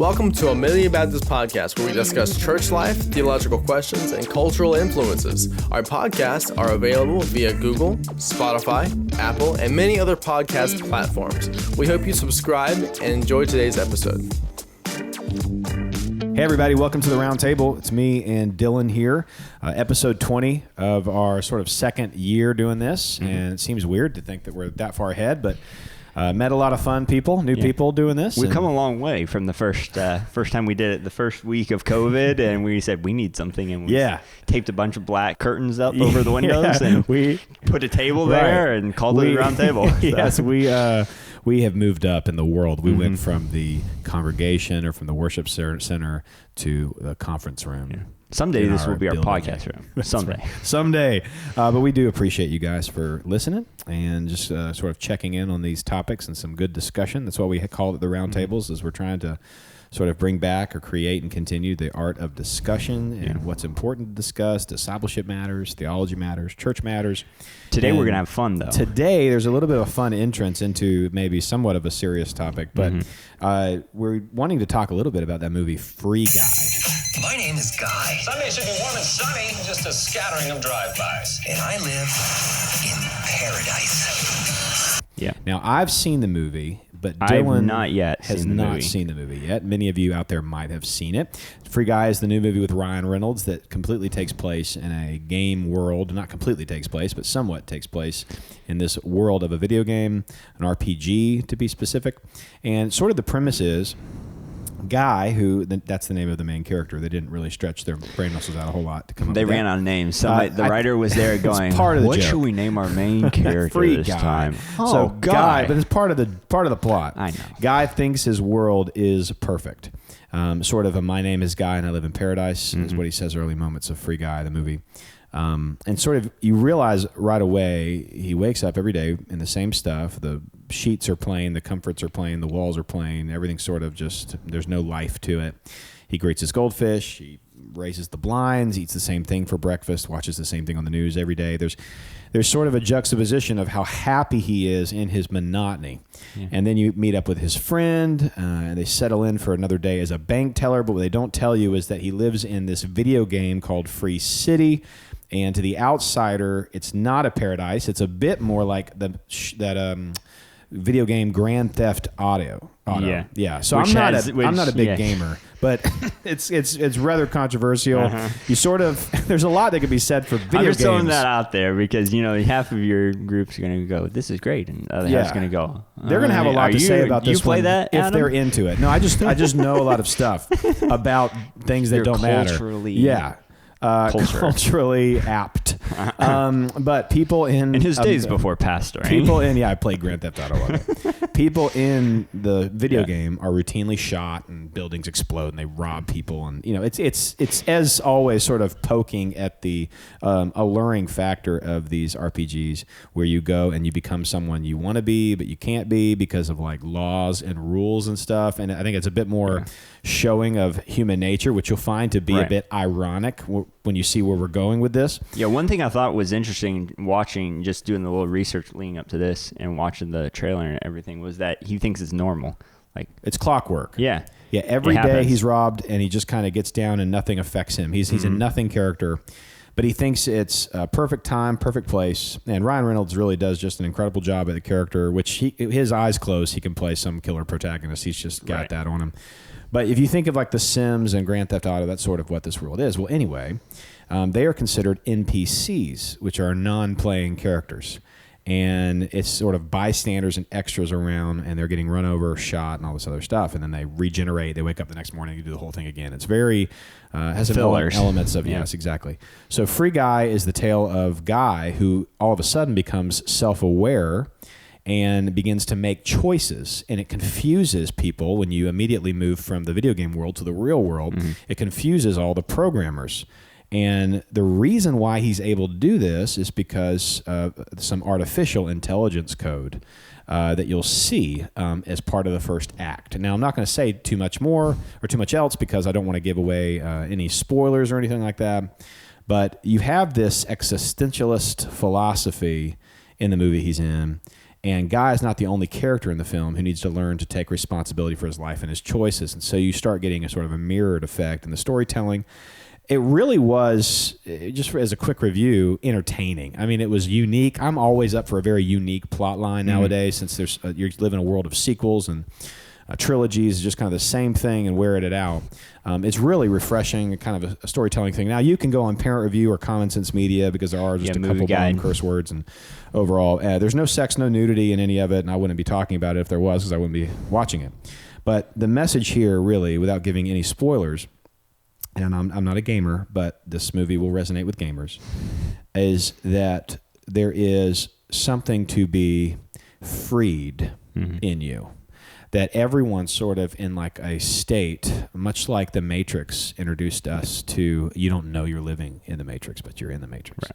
Welcome to Amelia Baptist Podcast, where we discuss church life, theological questions, and cultural influences. Our podcasts are available via Google, Spotify, Apple, and many other podcast platforms. We hope you subscribe and enjoy today's episode. Hey everybody, welcome to the Round Table. It's me and Dylan here, episode 20 of our sort of second year doing this, and it seems weird to think that we're that far ahead, but met a lot of fun people, new people doing this. We've come a long way from the first time we did it, the first week of COVID, and we said we need something, and we taped a bunch of black curtains up over the windows, and we put a table there and called it the Round Table. Yes, we have moved up in the world. We went from the congregation or from the worship center to the conference room. Yeah. Someday this will be our podcast room. Someday. But we do appreciate you guys for listening and just sort of checking in on these topics and some good discussion. That's why we call it the Round Tables, is we're trying to sort of bring back or create and continue the art of discussion and what's important to discuss. Discipleship matters, theology matters, church matters. Today we're going to have fun, though. Today there's a little bit of a fun entrance into maybe somewhat of a serious topic, but we're wanting to talk a little bit about that movie Free Guy. My name is Guy. Sunday should be warm and sunny, just a scattering of drive-bys. And I live in paradise. Yeah. Now, I've seen the movie, but I've Dylan not yet has seen the not movie. seen the movie yet. Many of you out there might have seen it. Free Guy is the new movie with Ryan Reynolds that completely takes place in a game world. Not completely takes place, but somewhat takes place in this world of a video game, an RPG to be specific. And sort of the premise is Guy, who that's the name of the main character. They didn't really stretch their brain muscles out a whole lot to come up with that. They ran out of names. The writer was there going, part of the what joke. should we name our main character Free this Guy. time? So Guy, but it's part of the plot. I know. Guy thinks his world is perfect. Sort of a my name is Guy and I live in paradise is what he says early moments of Free Guy, the movie. And sort of you realize right away he wakes up every day in the same stuff. The sheets are plain, the comforts are plain, the walls are plain, everything's sort of just, there's no life to it. He greets his goldfish, he raises the blinds, eats the same thing for breakfast, watches the same thing on the news every day. There's sort of a juxtaposition of how happy he is in his monotony. Yeah. And then you meet up with his friend, and they settle in for another day as a bank teller, but what they don't tell you is that he lives in this video game called Free City. And to the outsider, it's not a paradise. It's a bit more like that video game Grand Theft Auto. Yeah. So I'm not a big gamer, but it's rather controversial. You sort of there's a lot that could be said for video games. I'm just throwing that out there because half of your group's going to go, this is great, and the other half's going to go. They're going to have a lot to say about this. You play one that, if Adam? they're into it. No, I just know a lot of stuff about things that don't matter. Culturally apt. But people in his days before pastoring. I played Grand Theft Auto a lot. People in the video game are routinely shot and buildings explode and they rob people, and it's as always sort of poking at the alluring factor of these RPGs where you go and you become someone you want to be but you can't be because of like laws and rules and stuff. And I think it's a bit more showing of human nature, which you'll find to be a bit ironic when you see where we're going with this. Yeah, one thing I thought was interesting watching, just doing the little research leading up to this and watching the trailer and everything, was that he thinks it's normal. Like it's clockwork. Yeah. Yeah, every day he's robbed and he just kind of gets down and nothing affects him. He's a nothing character, but he thinks it's a perfect time, perfect place. And Ryan Reynolds really does just an incredible job at the character, which his eyes closed, he can play some killer protagonist. He's just got that on him. But if you think of like The Sims and Grand Theft Auto, that's sort of what this world is. Well, anyway, they are considered NPCs, which are non-playing characters. And it's sort of bystanders and extras around, and they're getting run over, shot, and all this other stuff. And then they regenerate. They wake up the next morning and do the whole thing again. It's very, has fillers. Elements of, yes, exactly. So Free Guy is the tale of Guy who all of a sudden becomes self-aware and begins to make choices, and it confuses people when you immediately move from the video game world to the real world. It confuses all the programmers. And the reason why he's able to do this is because of some artificial intelligence code that you'll see as part of the first act. Now, I'm not going to say too much more or too much else because I don't want to give away any spoilers or anything like that. But you have this existentialist philosophy in the movie he's in, And Guy is not the only character in the film who needs to learn to take responsibility for his life and his choices. And so you start getting a sort of a mirrored effect in the storytelling. It really was, just as a quick review, entertaining. I mean, it was unique. I'm always up for a very unique plot line nowadays, since you live in a world of sequels and trilogies, just kind of the same thing and wearing it out. It's really refreshing, kind of a storytelling thing. Now, you can go on Parent Review or Common Sense Media, because there are just a couple bomb curse words. And overall, there's no sex, no nudity in any of it, and I wouldn't be talking about it if there was, because I wouldn't be watching it. But the message here, really, without giving any spoilers, and I'm not a gamer, but this movie will resonate with gamers, is that there is something to be freed in you. That everyone's sort of in like a state, much like the Matrix introduced us to, you don't know you're living in the Matrix, but you're in the Matrix.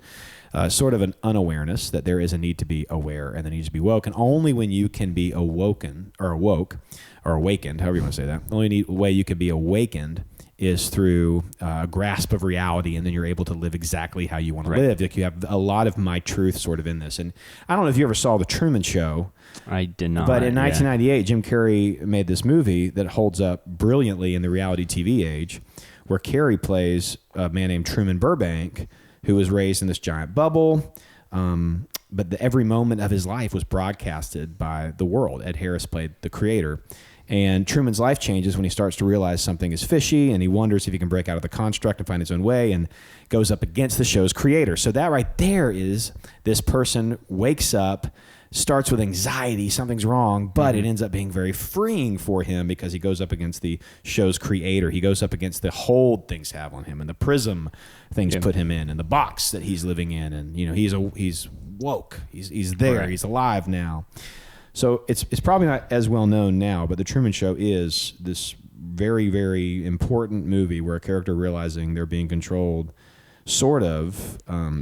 Right. Sort of an unawareness that there is a need to be aware and the need to be woke. And only when you can be awakened, however you want to say that, the only way you can be awakened is through a grasp of reality, and then you're able to live exactly how you want to live. Like, you have a lot of my truth sort of in this. And I don't know if you ever saw The Truman Show. I did not. But in 1998, Jim Carrey made this movie that holds up brilliantly in the reality TV age, where Carrey plays a man named Truman Burbank, who was raised in this giant bubble. But every moment of his life was broadcasted by the world. Ed Harris played the creator. And Truman's life changes when he starts to realize something is fishy, and he wonders if he can break out of the construct and find his own way, and goes up against the show's creator. So that right there is, this person wakes up, starts with anxiety, something's wrong, but it ends up being very freeing for him, because he goes up against the show's creator. He goes up against the hold things have on him, and the prism things put him in, and the box that he's living in. And he's woke. He's there. He's alive now. So it's probably not as well known now, but The Truman Show is this very, very important movie where a character, realizing they're being controlled, sort of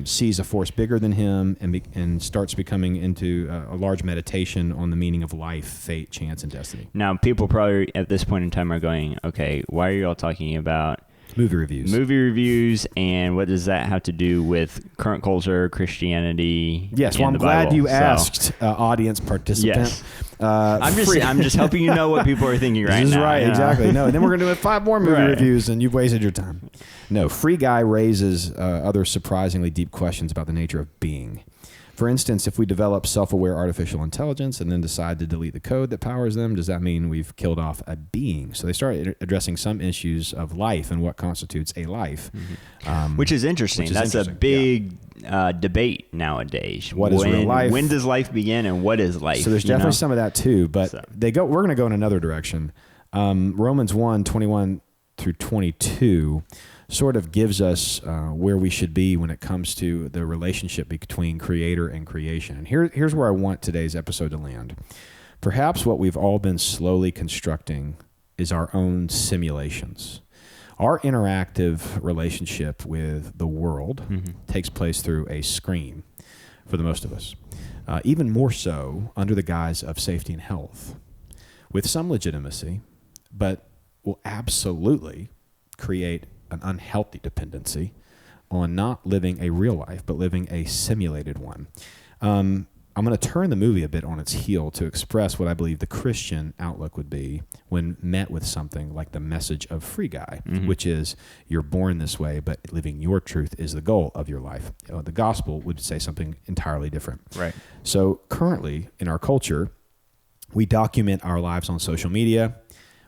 sees a force bigger than him, and starts becoming into a large meditation on the meaning of life, fate, chance, and destiny. Now, people probably at this point in time are going, okay, why are you all talking about movie reviews, and what does that have to do with current culture, Christianity? Yes, well, I'm glad you asked, audience participant. Yes. I'm just helping you know what people are thinking right now. This is right, exactly. No, and then we're going to do 5 more movie reviews, and you've wasted your time. No, Free Guy raises other surprisingly deep questions about the nature of being. For instance, if we develop self-aware artificial intelligence and then decide to delete the code that powers them, does that mean we've killed off a being? So they start addressing some issues of life and what constitutes a life. Which is interesting. That's a big debate nowadays. What is real life? When does life begin, and what is life? So there's definitely some of that too, but we're going to go in another direction. Romans 1:21 through 22 sort of gives us where we should be when it comes to the relationship between creator and creation. And here's where I want today's episode to land. Perhaps what we've all been slowly constructing is our own simulations. Our interactive relationship with the world takes place through a screen for the most of us, even more so under the guise of safety and health, with some legitimacy, but will absolutely create an unhealthy dependency on not living a real life, but living a simulated one. I'm going to turn the movie a bit on its heel to express what I believe the Christian outlook would be when met with something like the message of Free Guy, which is, you're born this way, but living your truth is the goal of your life. The gospel would say something entirely different. Right. So currently in our culture, we document our lives on social media.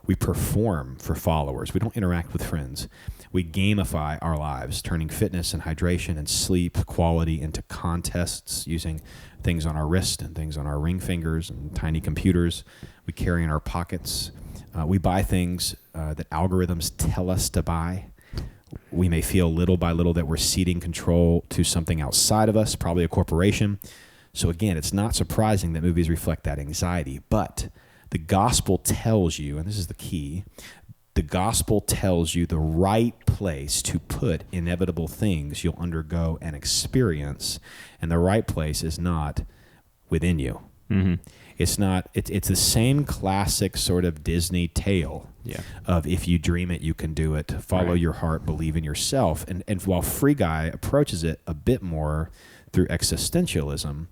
We perform for followers. We don't interact with friends. We gamify our lives, turning fitness and hydration and sleep quality into contests, using things on our wrist and things on our ring fingers and tiny computers we carry in our pockets. We buy things that algorithms tell us to buy. We may feel little by little that we're ceding control to something outside of us, probably a corporation. So again, it's not surprising that movies reflect that anxiety, but the gospel tells you, and this is the key, the gospel tells you the right place to put inevitable things you'll undergo and experience, and the right place is not within you. It's not. It's the same classic sort of Disney tale of, if you dream it, you can do it. Follow your heart, believe in yourself. And while Free Guy approaches it a bit more through existentialism,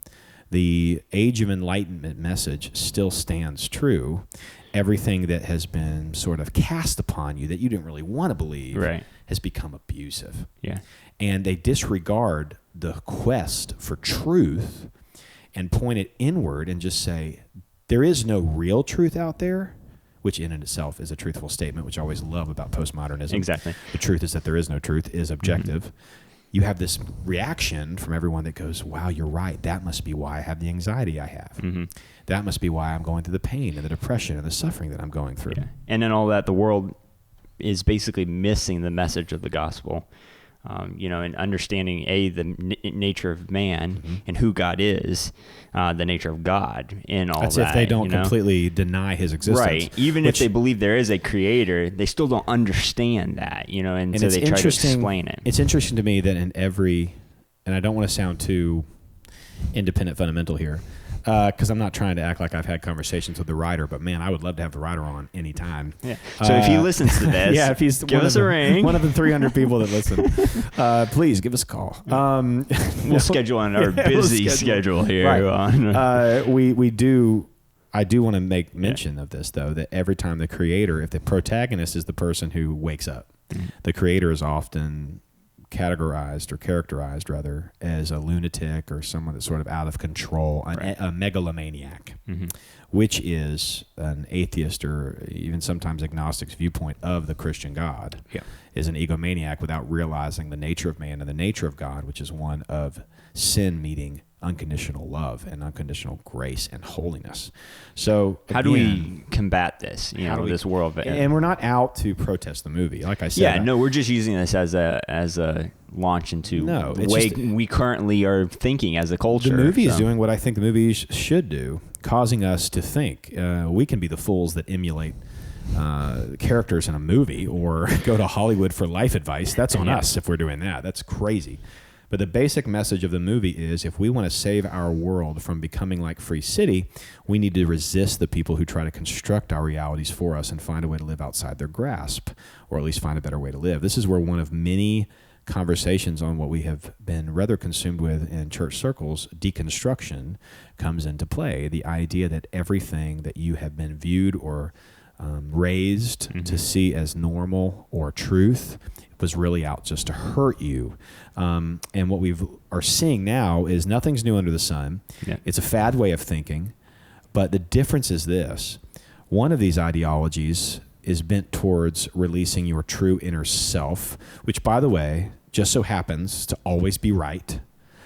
the Age of Enlightenment message still stands true. Everything that has been sort of cast upon you that you didn't really want to believe has become abusive. Yeah. And they disregard the quest for truth and point it inward and just say, there is no real truth out there, which in and itself is a truthful statement, which I always love about postmodernism. Exactly. The truth is that there is no truth, is objective. You have this reaction from everyone that goes, wow, you're right. That must be why I have the anxiety I have. That must be why I'm going through the pain and the depression and the suffering that I'm going through. Yeah. And in all that, the world is basically missing the message of the gospel. And understanding the nature of man and who God is, the nature of God in all That's that. If they don't completely deny his existence. Right. Even if they believe there is a creator, they still don't understand that, and so they try to explain it. It's interesting to me that in every, and I don't want to sound too independent fundamental here, because I'm not trying to act like I've had conversations with the writer, but man, I would love to have the writer on anytime. Yeah. So if he listens to this, if he's give us a ring. One of the 300 people that listen, please give us a call. We'll schedule on our busy schedule here. Right. I do want to make mention of this, though, that every time the creator, if the protagonist is the person who wakes up, the creator is often characterized as a lunatic or someone that's sort of out of control, a megalomaniac, which is an atheist or even sometimes agnostic's viewpoint of the Christian God, is an egomaniac without realizing the nature of man and the nature of God, which is one of sin meeting unconditional love and unconditional grace and holiness. So how do we combat this, this world? And we're not out to protest the movie. Like I said. Yeah, no, we're just using this as a launch into the way we currently are thinking as a culture. The movie is doing what I think the movies should do, causing us to think. We can be the fools that emulate characters in a movie or go to Hollywood for life advice. That's on us if we're doing that. That's crazy. But the basic message of the movie is if we want to save our world from becoming like Free City, we need to resist the people who try to construct our realities for us and find a way to live outside their grasp, or at least find a better way to live. This is where one of many conversations on what we have been rather consumed with in church circles, deconstruction, comes into play. The idea that everything that you have been viewed or raised to see as normal or truth was really out just to hurt you. And what we are seeing now is nothing's new under the sun. Yeah. It's a fad way of thinking. But the difference is this. One of these ideologies is bent towards releasing your true inner self, which, by the way, just so happens to always be right.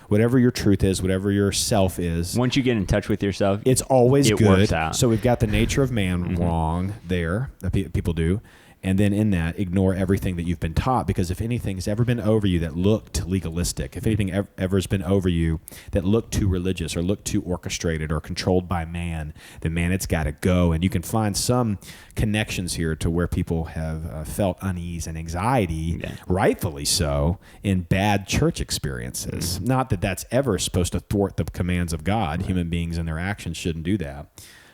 Whatever your truth is, whatever your self is. Once you get in touch with yourself, it's always good. Works out. So we've got the nature of man wrong there, that people do. And then in that, ignore everything that you've been taught, because if anything's ever been over you that looked legalistic, if anything ever has been over you that looked too religious or looked too orchestrated or controlled by man, then man, it's got to go. And you can find some connections here to where people have felt unease and anxiety, rightfully so, in bad church experiences. Not that that's ever supposed to thwart the commands of God. Human beings and their actions shouldn't do that.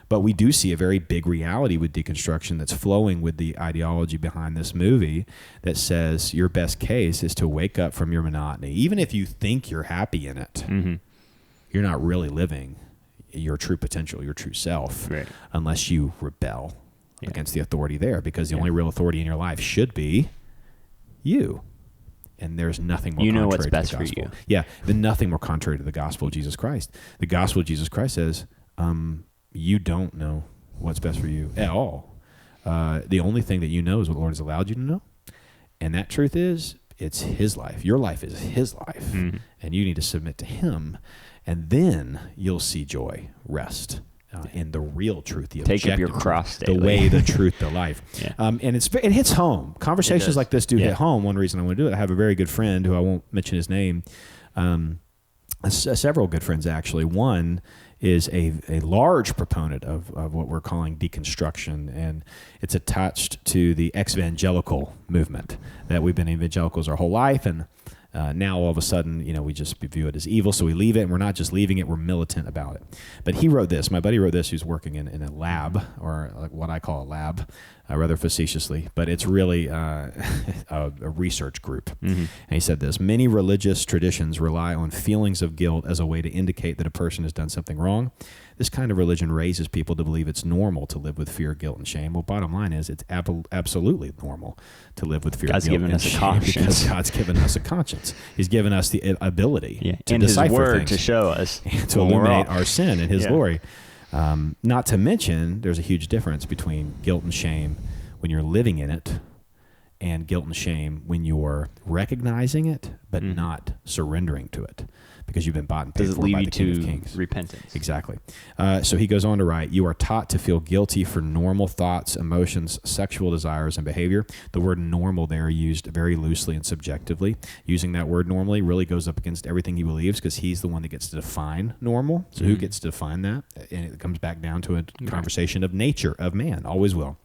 But we do see a very big reality with deconstruction that's flowing with the ideology behind this movie that says your best case is to wake up from your monotony. Even if you think you're happy in it, you're not really living your true potential, your true self, unless you rebel against the authority there, because the only real authority in your life should be you. And there's nothing more contrary what's best to the for gospel. you. Yeah, there's nothing more contrary to the gospel of Jesus Christ. The gospel of Jesus Christ says, you don't know what's best for you at all. The only thing that you know is what the Lord has allowed you to know. And that truth is, it's His life. Your life is His life. And you need to submit to Him. And then you'll see joy, rest in the real truth, the take up your cross daily. The way, the truth, the life. And it hits home. Conversations like this do hit home. One reason I want to do it, I have a very good friend who I won't mention his name, several good friends actually. One is a large proponent of what we're calling deconstruction, and it's attached to the ex-evangelical movement, that we've been evangelicals our whole life, and Now all of a sudden, we just view it as evil, so we leave it, and we're not just leaving it, we're militant about it. But he wrote this. My buddy wrote this, who's working in a lab, or like what I call a lab, rather facetiously, but it's really a research group. And he said this: many religious traditions rely on feelings of guilt as a way to indicate that a person has done something wrong. This kind of religion raises people to believe it's normal to live with fear, guilt, and shame. Well, bottom line is it's absolutely normal to live with fear, guilt, and shame because God's given us a conscience. He's given us the ability to decipher His word things, to show us, and to illuminate our sin in His glory. Not to mention, there's a huge difference between guilt and shame when you're living in it, and guilt and shame when you're recognizing it but not surrendering to it, because you've been bought and paid for by the King of Kings. Repentance. Exactly. So he goes on to write, you are taught to feel guilty for normal thoughts, emotions, sexual desires, and behavior. The word normal there used very loosely and subjectively. Using that word normally really goes up against everything he believes, because he's the one that gets to define normal. So who gets to define that? And it comes back down to a conversation of nature, of man, always will.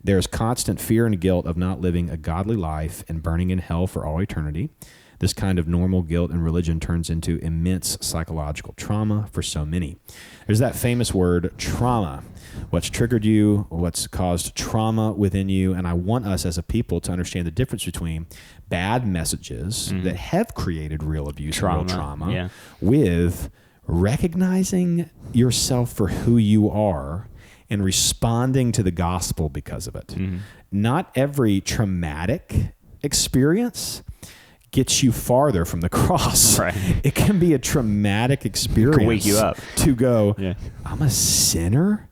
There's constant fear and guilt of not living a godly life and burning in hell for all eternity. This kind of normal guilt in religion turns into immense psychological trauma for so many. There's that famous word, trauma. What's triggered you, what's caused trauma within you, and I want us as a people to understand the difference between bad messages that have created real abuse and real trauma with recognizing yourself for who you are and responding to the gospel because of it. Not every traumatic experience gets you farther from the cross. Right. It can be a traumatic experience to wake you up to go, I'm a sinner?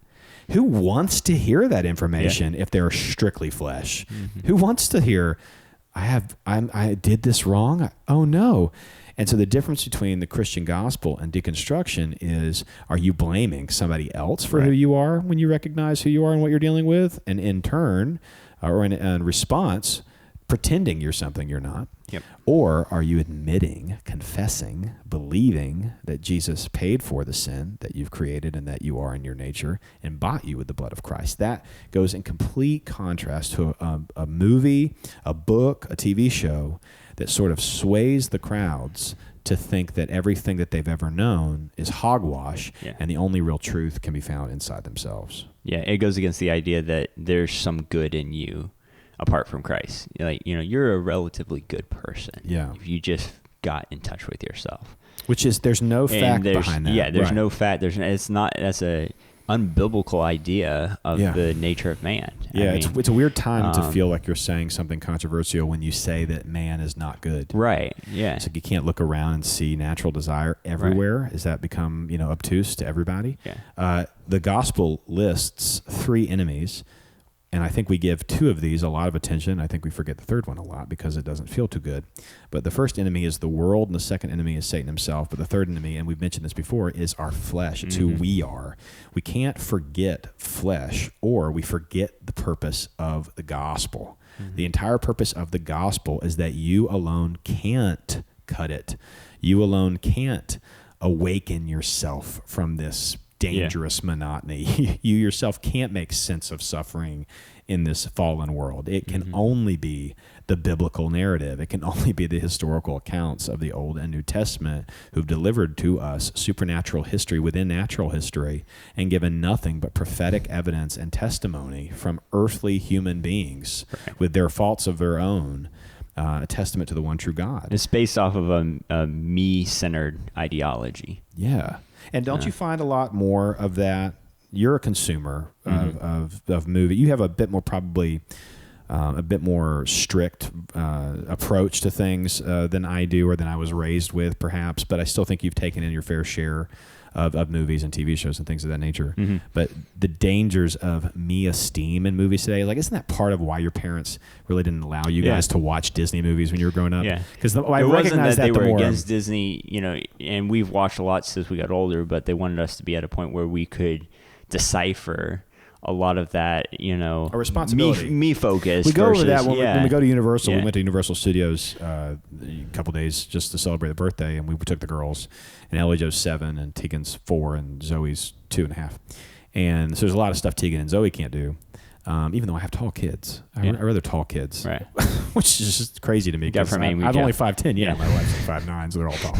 Who wants to hear that information if they're strictly flesh? Who wants to hear, I did this wrong? Oh no. And so the difference between the Christian gospel and deconstruction is, are you blaming somebody else for who you are when you recognize who you are and what you're dealing with? And in turn, or in response, pretending you're something you're not? Or are you admitting, confessing, believing that Jesus paid for the sin that you've created and that you are in your nature and bought you with the blood of Christ? That goes in complete contrast to a movie, a book, a TV show that sort of sways the crowds to think that everything that they've ever known is hogwash, and the only real truth can be found inside themselves. Yeah, it goes against the idea that there's some good in you apart from Christ. Like, you're a relatively good person. Yeah. If you just got in touch with yourself. Which is, there's no fact behind that. Yeah, there's no fact. That's a unbiblical idea of the nature of man. Yeah, it's a weird time to feel like you're saying something controversial when you say that man is not good. Right, yeah. It's like you can't look around and see natural desire everywhere. Right. Has that become, obtuse to everybody? Yeah. The gospel lists 3 enemies, and I think we give 2 of these a lot of attention. I think we forget the third one a lot because it doesn't feel too good. But the first enemy is the world, and the second enemy is Satan himself. But the third enemy, and we've mentioned this before, is our flesh. It's who we are. We can't forget flesh, or we forget the purpose of the gospel. The entire purpose of the gospel is that you alone can't cut it. You alone can't awaken yourself from this dangerous monotony. You yourself can't make sense of suffering in this fallen world. It can only be the biblical narrative. It can only be the historical accounts of the Old and New Testament who've delivered to us supernatural history within natural history and given nothing but prophetic evidence and testimony from earthly human beings with their faults of their own, a testament to the one true God. It's based off of a me-centered ideology. Yeah. And don't you find a lot more of that? You're a consumer of movie. You have a bit more a bit more strict approach to things than I do, or than I was raised with, perhaps. But I still think you've taken in your fair share of movies and TV shows and things of that nature. But the dangers of me-esteem in movies today, like, isn't that part of why your parents really didn't allow you guys to watch Disney movies when you were growing up? Yeah, because I recognize that they were against Disney, and we've watched a lot since we got older, but they wanted us to be at a point where we could decipher a lot of that, a responsibility. Me focus. We go over that when we go to Universal. We went to Universal Studios a couple days just to celebrate a birthday, and we took the girls. And Ellie Jo's 7, and Tegan's 4, and Zoe's 2.5. And so there's a lot of stuff Tegan and Zoe can't do, even though I have tall kids. I rather tall kids. Right. which is just crazy to me. Got from Amy, I'm only 5'10". Yeah, my wife's like 5'9", so they're all tall.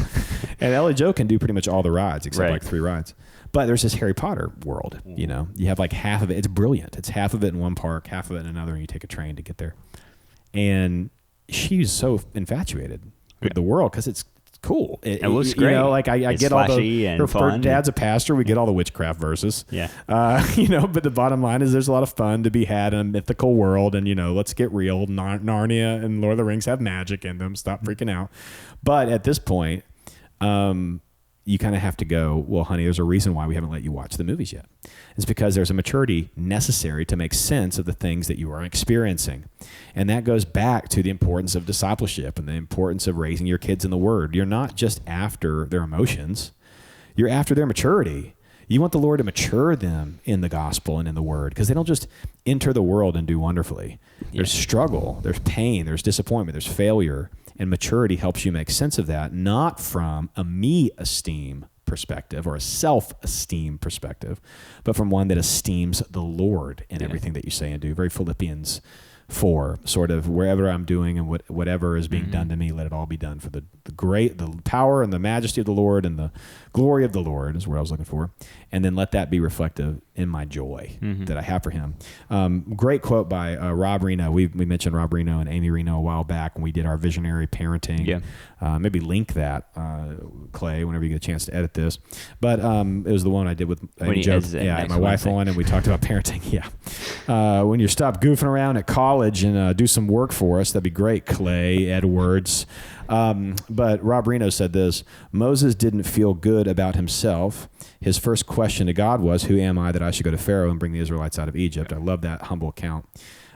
And Ellie Jo can do pretty much all the rides except like 3 rides. But there's this Harry Potter world, you know. You have like half of it. It's brilliant. It's half of it in one park, half of it in another, and you take a train to get there. And she's so infatuated with the world because it's cool. It looks great. You know, like I get all the her dad's a pastor. We get all the witchcraft verses. Yeah. You know, but the bottom line is there's a lot of fun to be had in a mythical world, and you know, let's get real. Narnia and Lord of the Rings have magic in them. Stop freaking out. But at this point, you kind of have to go, well, honey, there's a reason why we haven't let you watch the movies yet. It's because there's a maturity necessary to make sense of the things that you are experiencing. And that goes back to the importance of discipleship and the importance of raising your kids in the Word. You're not just after their emotions. You're after their maturity. You want the Lord to mature them in the gospel and in the Word, because they don't just enter the world and do wonderfully. There's struggle, there's pain, there's disappointment, there's failure. And maturity helps you make sense of that, not from a me-esteem perspective or a self-esteem perspective, but from one that esteems the Lord in everything that you say and do. Very Philippians 4, sort of, wherever I'm doing and whatever is being done to me, let it all be done for the power and the majesty of the Lord and the glory of the Lord is what I was looking for. And then let that be reflective in my joy that I have for him. Great quote by Rob Reno. We mentioned Rob Reno and Amy Reno a while back when we did our visionary parenting. Yeah. Maybe link that, Clay, whenever you get a chance to edit this. But it was the one I did with Amy Jo, my wife on, and we talked about parenting. When you stop goofing around at college and do some work for us, that'd be great, Clay Edwards. But Rob Reno said this: Moses didn't feel good about himself. His first question to God was, who am I that I should go to Pharaoh and bring the Israelites out of Egypt? I love that humble account.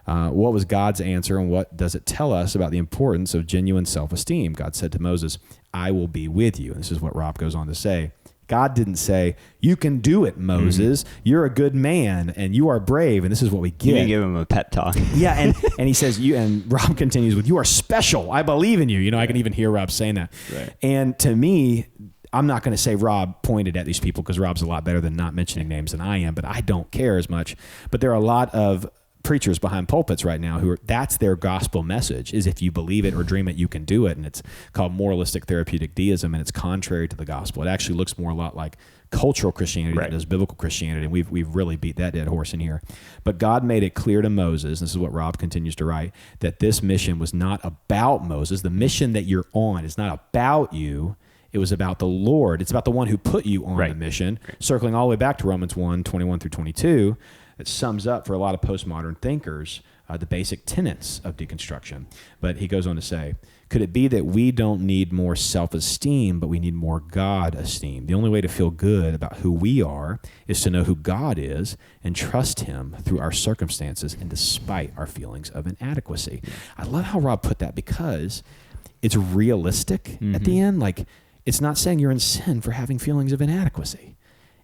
What was God's answer, and what does it tell us about the importance of genuine self-esteem? God said to Moses, I will be with you. And this is what Rob goes on to say. God didn't say, you can do it, Moses. You're a good man, and you are brave, and this is what we get. You didn't give him a pep talk. Yeah, and he says, and Rob continues with, you are special. I believe in you. You know, I can even hear Rob saying that. Right. And to me, I'm not going to say Rob pointed at these people, because Rob's a lot better than not mentioning names than I am, but I don't care as much. But there are a lot of preachers behind pulpits right now who that's their gospel message, is if you believe it or dream it, you can do it. And it's called moralistic therapeutic deism, and it's contrary to the gospel. It actually looks more a lot like cultural Christianity than does biblical Christianity. And we've really beat that dead horse in here. But God made it clear to Moses, this is what Rob continues to write, that this mission was not about Moses. The mission that you're on is not about you. It was about the Lord. It's about the one who put you on the mission, circling all the way back to Romans 1:21 through 22. It sums up for a lot of postmodern thinkers the basic tenets of deconstruction. But he goes on to say, could it be that we don't need more self-esteem, but we need more God-esteem? The only way to feel good about who we are is to know who God is and trust him through our circumstances and despite our feelings of inadequacy. I love how Rob put that, because it's realistic at the end. Like, it's not saying you're in sin for having feelings of inadequacy.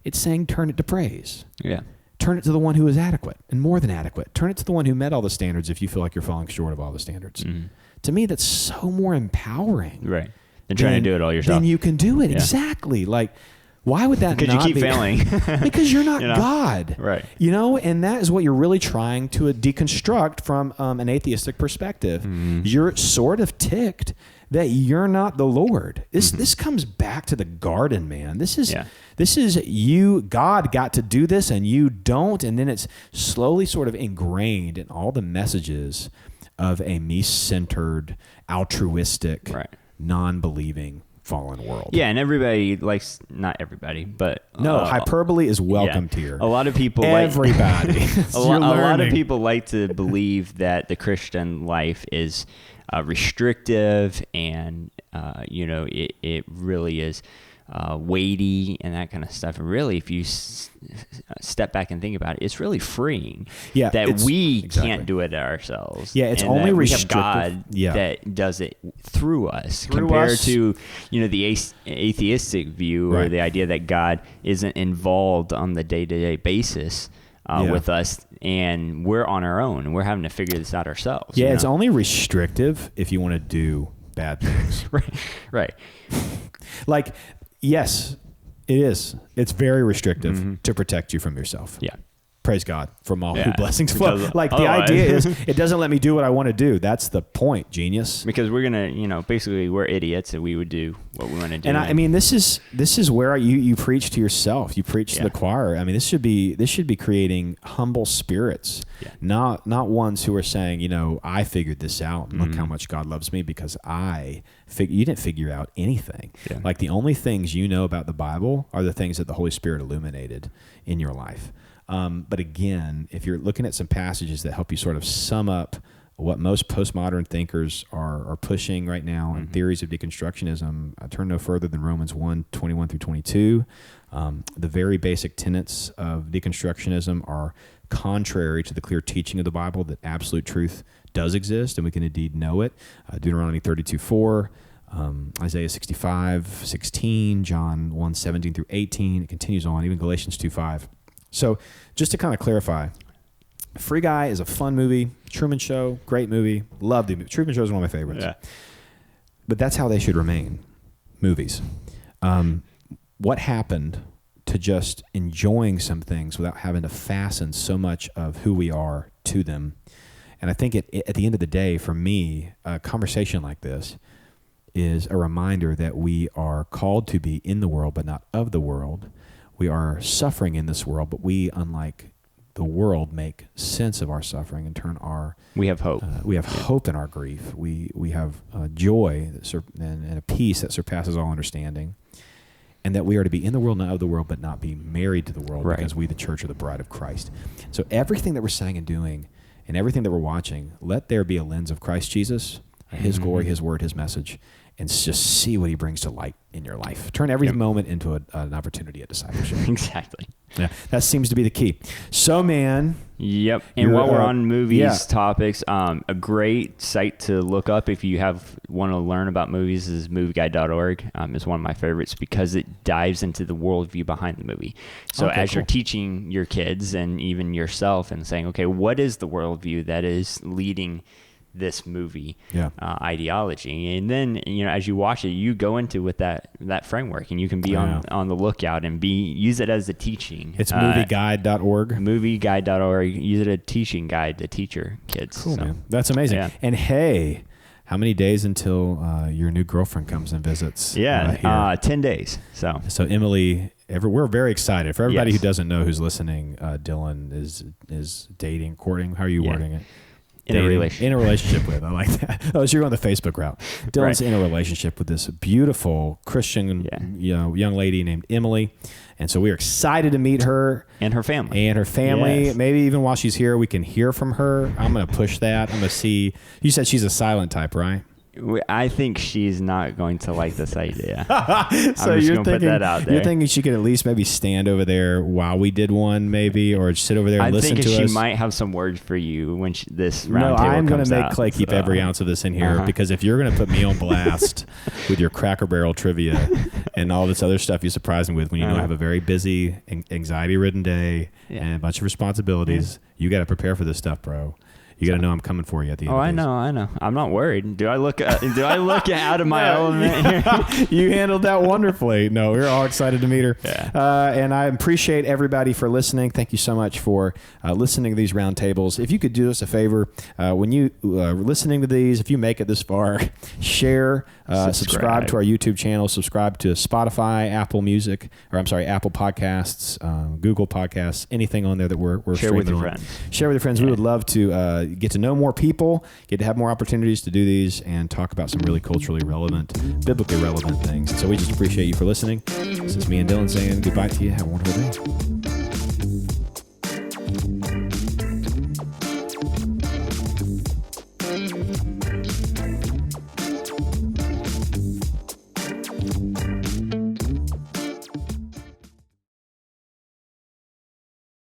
It's saying turn it to praise. Yeah. Turn it to the one who is adequate and more than adequate. Turn it to the one who met all the standards if you feel like you're falling short of all the standards. To me, that's so more empowering. Right. Than trying to do it all yourself. Then you can do it. Yeah. Exactly. Like, why would that because not you keep failing. Because you're not God. Right. You know, and that is what you're really trying to deconstruct from an atheistic perspective. You're sort of ticked that you're not the Lord. This comes back to the garden, man. This is you. God got to do this and you don't. And then it's slowly sort of ingrained in all the messages of a me-centered, altruistic, non-believing, fallen world. Yeah, and everybody likes, not everybody, but hyperbole is welcomed here. A lot of people everybody. a lot of people like to believe that the Christian life is restrictive, and it really is weighty and that kind of stuff. And really, if you step back and think about it, it's really freeing. Yeah, that we can't do it ourselves. Yeah, it's only restrictive. We have God that does it through us, compared to the atheistic view, or the idea that God isn't involved on the day-to-day basis with us, and we're on our own and we're having to figure this out ourselves. Yeah, it's only restrictive if you want to do bad things. Right. Like, yes, it is. It's very restrictive to protect you from yourself. Yeah. praise God from all who blessings flow. Like the idea is it doesn't let me do what I want to do. That's the point, genius. Because we're going to, basically we're idiots and we would do what we want to do. And I mean, this is where you preach to yourself. You preach to the choir. I mean, this should be creating humble spirits, not ones who are saying, I figured this out and look how much God loves me because you didn't figure out anything. Yeah. Like the only things you know about the Bible are the things that the Holy Spirit illuminated in your life. But again, if you're looking at some passages that help you sort of sum up what most postmodern thinkers are pushing right now in theories of deconstructionism, I turn no further than Romans 1:21 through 22. The very basic tenets of deconstructionism are contrary to the clear teaching of the Bible that absolute truth does exist and we can indeed know it. Deuteronomy 32:4, Isaiah 65:16, John 1:17 through 18. It continues on, even Galatians 2:5. So just to kind of clarify, Free Guy is a fun movie. Truman Show, great movie. Love the movie. Truman Show is one of my favorites. Yeah. But that's how they should remain, movies. What happened to just enjoying some things without having to fasten so much of who we are to them? And I think at the end of the day, for me, a conversation like this is a reminder that we are called to be in the world, but not of the world. We are suffering in this world, but we, unlike the world, make sense of our suffering and turn our... We have hope. We have hope in our grief. We have joy and a peace that surpasses all understanding. And that we are to be in the world, not of the world, but not be married to the world because we, the church, are the bride of Christ. So everything that we're saying and doing and everything that we're watching, let there be a lens of Christ Jesus, His glory, His word, His message, and just see what He brings to light in your life. Turn every moment into an opportunity at discipleship. Exactly. Yeah, that seems to be the key. So, man. Yep. And while we're on movies topics, a great site to look up if you want to learn about movies is movieguide.org. Is one of my favorites because it dives into the worldview behind the movie. So you're teaching your kids and even yourself and saying, okay, what is the worldview that is leading this movie ideology? And then as you watch it, you go into with that framework and you can be on the lookout and use it as a teaching. It's movieguide.org. Movieguide.org. Use it as a teaching guide to teach your kids. Cool, man. That's amazing. And hey, how many days until your new girlfriend comes and visits? 10 days. So Emily, we're very excited. For everybody who doesn't know who's listening, Dillon is dating, courting. How are you wording it? In a relationship with. I like that. Oh, so you're on the Facebook route. Dillon's in a relationship with this beautiful Christian, young lady named Emily, and so we're excited to meet her and her family. Yes. Maybe even while she's here, we can hear from her. I'm going to push that. I'm going to see. You said she's a silent type, right? I think she's not going to like this idea. So I'm just going to put that out there. You're thinking she could at least maybe stand over there while we did one, maybe, or sit over there and listen to us? I think she might have some words for you when this round table comes out. No, I'm going to make Clay keep every ounce of this in here because if you're going to put me on blast with your Cracker Barrel trivia and all this other stuff you surprise me with when you know I have a very busy, anxiety-ridden day and a bunch of responsibilities, you got to prepare for this stuff, bro. You got to know I'm coming for you at the end. Oh, I know. I'm not worried. Do I look out of my element here? You handled that wonderfully. No, we're all excited to meet her. Yeah. And I appreciate everybody for listening. Thank you so much for listening to these roundtables. If you could do us a favor, when you are listening to these, if you make it this far, share, subscribe to our YouTube channel, subscribe to Spotify, Apple Podcasts, Google Podcasts, anything on there that we're share with your friends. Share with your friends. We would love to get to know more people, get to have more opportunities to do these, and talk about some really culturally relevant, biblically relevant things. And so we just appreciate you for listening. This is me and Dillon saying goodbye to you. Have a wonderful day.